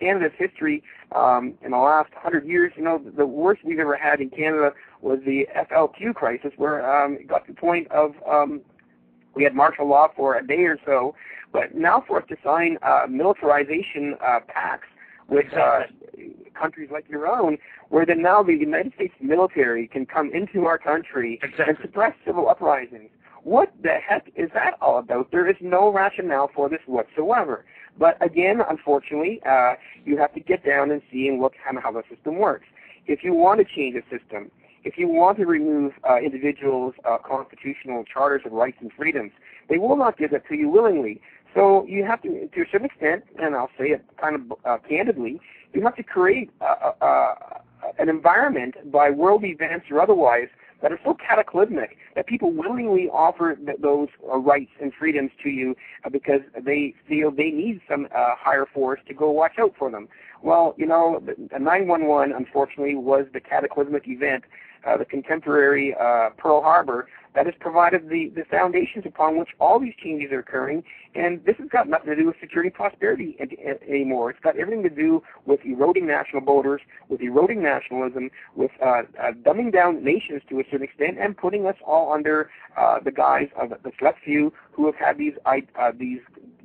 Canada's history in the last 100 years, the worst we've ever had in Canada was the FLQ crisis, where it got to the point of we had martial law for a day or so, but now for us to sign militarization pacts with countries like your own, where then now the United States military can come into our country and suppress civil uprisings. What the heck is that all about? There is no rationale for this whatsoever. But again, unfortunately, you have to get down and see and look how the system works. If you want to change the system, if you want to remove individuals' constitutional charters of rights and freedoms, they will not give that to you willingly. So you have to a certain extent, and I'll say it kind of candidly, you have to create an environment by world events or otherwise that are so cataclysmic that people willingly offer those rights and freedoms to you because they feel they need some higher force to go watch out for them. Well, the 9/11, unfortunately, was the cataclysmic event, the contemporary Pearl Harbor, that has provided the foundations upon which all these changes are occurring. And this has got nothing to do with security and prosperity anymore. It's got everything to do with eroding national borders, with eroding nationalism, with dumbing down nations to a certain extent, and putting us all under the guise of the select few who have had these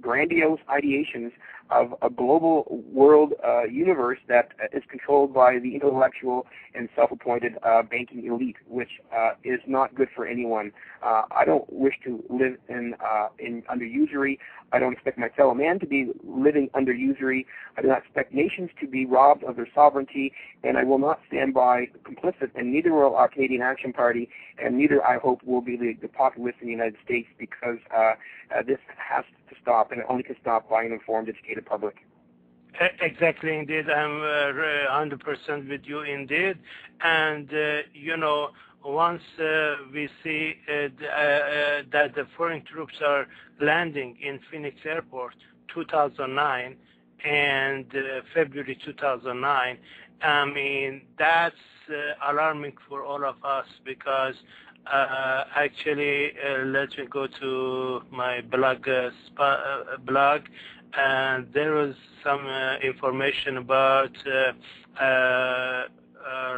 grandiose ideations of a global world universe that is controlled by the intellectual and self-appointed banking elite, which is not good for anyone. I don't wish to live under usury. I don't expect my fellow man to be living under usury. I do not expect nations to be robbed of their sovereignty, and I will not stand by complicit, and neither will our Canadian Action Party, and neither, I hope, will be the populace in the United States, because this has to stop, and it only can stop by an informed, educated public. Exactly, indeed. I'm 100% with you, indeed. And, once we see that the foreign troops are landing in Phoenix Airport 2009 and February 2009, I mean, that's alarming for all of us, because actually, let me go to my blog, and there was some information about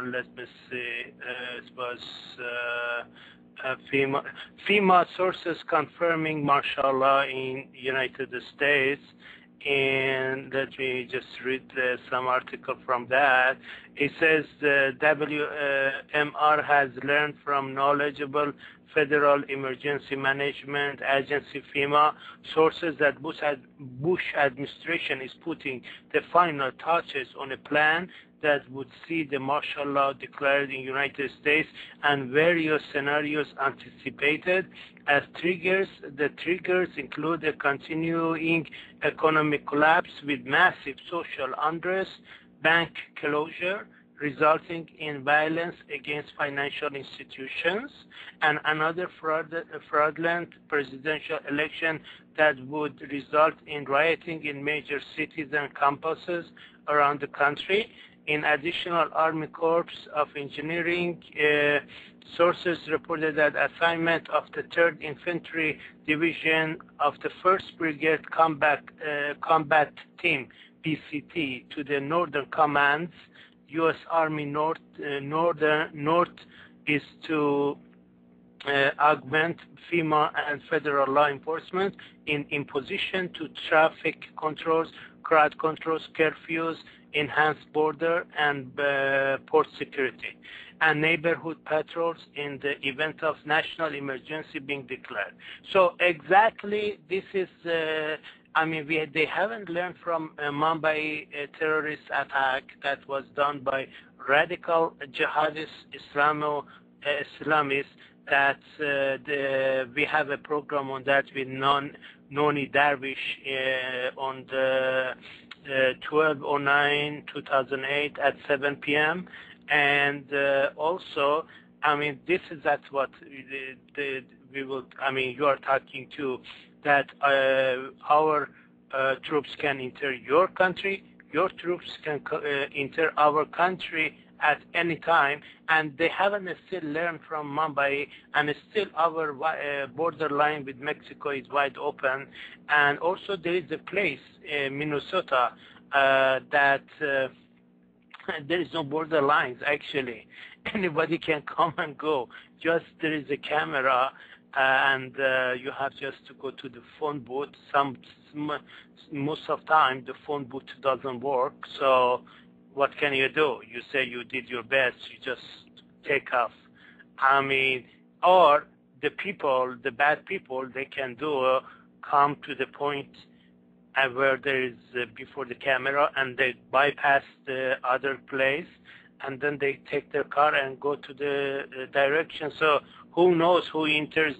let me see, it was FEMA sources confirming martial law in United States. And let me just read some article from that. It says the WMR has learned from knowledgeable Federal Emergency Management Agency FEMA sources that Bush administration is putting the final touches on a plan that would see the martial law declared in the United States, and various scenarios anticipated as triggers. The triggers include a continuing economic collapse with massive social unrest, bank closure resulting in violence against financial institutions, and another fraudulent presidential election that would result in rioting in major cities and campuses around the country. In additional Army Corps of Engineering sources reported that assignment of the 3rd Infantry Division of the 1st Brigade Combat Team, PCT, to the Northern Commands, U.S. Army North is to augment FEMA and federal law enforcement in imposition to traffic controls, crowd controls, curfews, enhanced border and port security, and neighborhood patrols in the event of national emergency being declared. So exactly this is, they haven't learned from Mumbai terrorist attack that was done by radical jihadist Islamists, that we have a program on that with Noni Darwish on the 12/09/2008 at 7 p.m. And also, this is what we will. You are talking to that our troops can enter your country. Your troops can enter our country at any time, and they haven't still learned from Mumbai, and still our borderline with Mexico is wide open. And also there is a place, Minnesota, that there is no border lines, actually. Anybody can come and go. Just there is a camera, and you have just to go to the phone booth. Most of the time, the phone booth doesn't work. So what can you do? You say you did your best. You just take off. I mean, or the people, the bad people, they can do come to the point where there is before the camera, and they bypass the other place, and then they take their car and go to the direction. So who knows who enters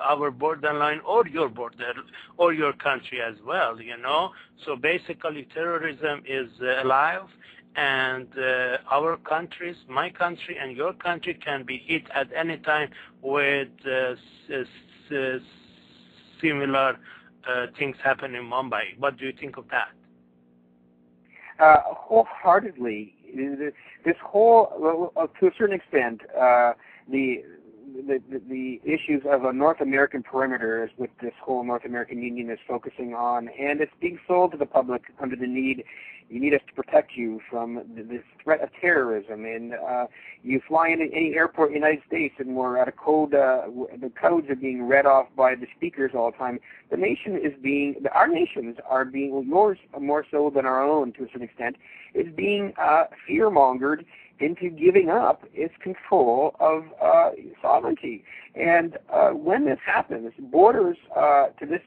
our borderline or your border or your country as well, you know? So basically terrorism is alive, and our countries, my country and your country, can be hit at any time with similar things happen in Mumbai. What do you think of that? Wholeheartedly. This whole, to a certain extent, the issues of a North American perimeter is what this whole North American Union is focusing on, and it's being sold to the public under the need. You need us to protect you from this threat of terrorism. And you fly into any airport in the United States, and we're at a code. The codes are being read off by the speakers all the time. The nation is being, our nations are being, yours more so than our own to a certain extent, is being fear-mongered into giving up its control of sovereignty. And when this happens, borders to this,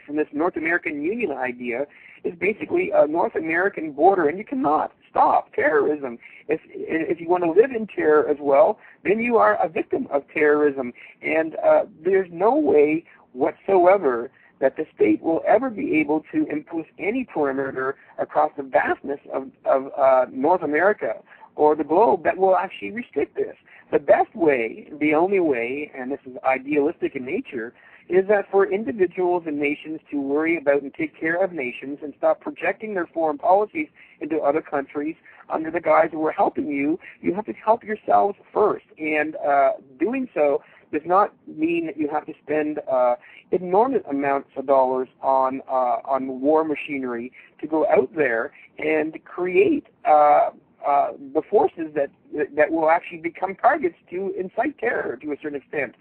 from this North American Union idea, is basically a North American border, and you cannot stop terrorism. If you want to live in terror as well, then you are a victim of terrorism. And there's no way whatsoever that the state will ever be able to impose any perimeter across the vastness of North America or the globe that will actually restrict this. The best way, the only way, and this is idealistic in nature, is that for individuals and nations to worry about and take care of nations and stop projecting their foreign policies into other countries under the guise that we're helping you, you have to help yourselves first. And doing so does not mean that you have to spend enormous amounts of dollars on war machinery to go out there and create the forces that will actually become targets to incite terror to a certain extent.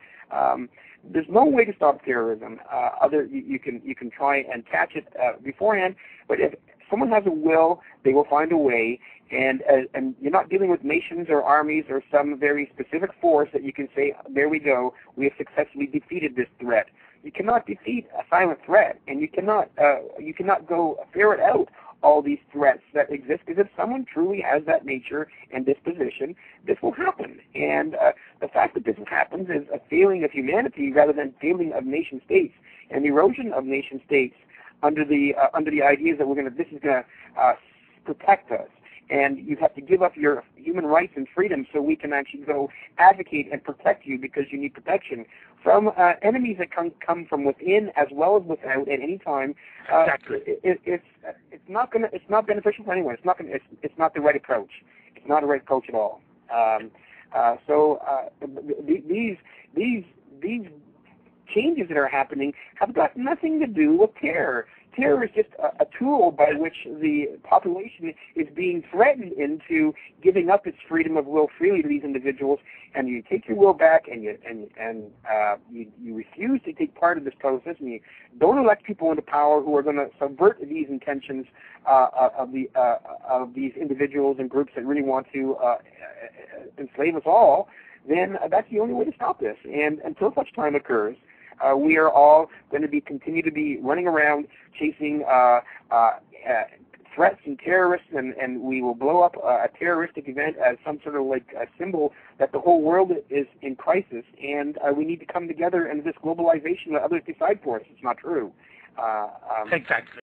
There's no way to stop terrorism. You can try and catch it beforehand, but if someone has a will, they will find a way. And you're not dealing with nations or armies or some very specific force that you can say, there we go, we have successfully defeated this threat. You cannot defeat a silent threat, and you cannot go ferret out all these threats that exist, because if someone truly has that nature and disposition, this will happen. And the fact that this happens is a failing of humanity rather than failing of nation states, and the erosion of nation states under the ideas that this is going to protect us. And you have to give up your human rights and freedom so we can actually go advocate and protect you, because you need protection from enemies that come from within as well as without at any time. Exactly. It's not beneficial for anyone. It's not the right approach. It's not a right approach at all. These changes that are happening have got nothing to do with terror. Terror is just a tool by which the population is being threatened into giving up its freedom of will freely to these individuals, and you take your will back, and you refuse to take part of this process, and you don't elect people into power who are going to subvert these intentions of these individuals and groups that really want to enslave us all. Then that's the only way to stop this. And until such time occurs, we are all going to continue to be running around chasing threats and terrorists, and we will blow up a terroristic event as some sort of like a symbol that the whole world is in crisis, and we need to come together, and this globalization that others decide for us, it's not true. Exactly.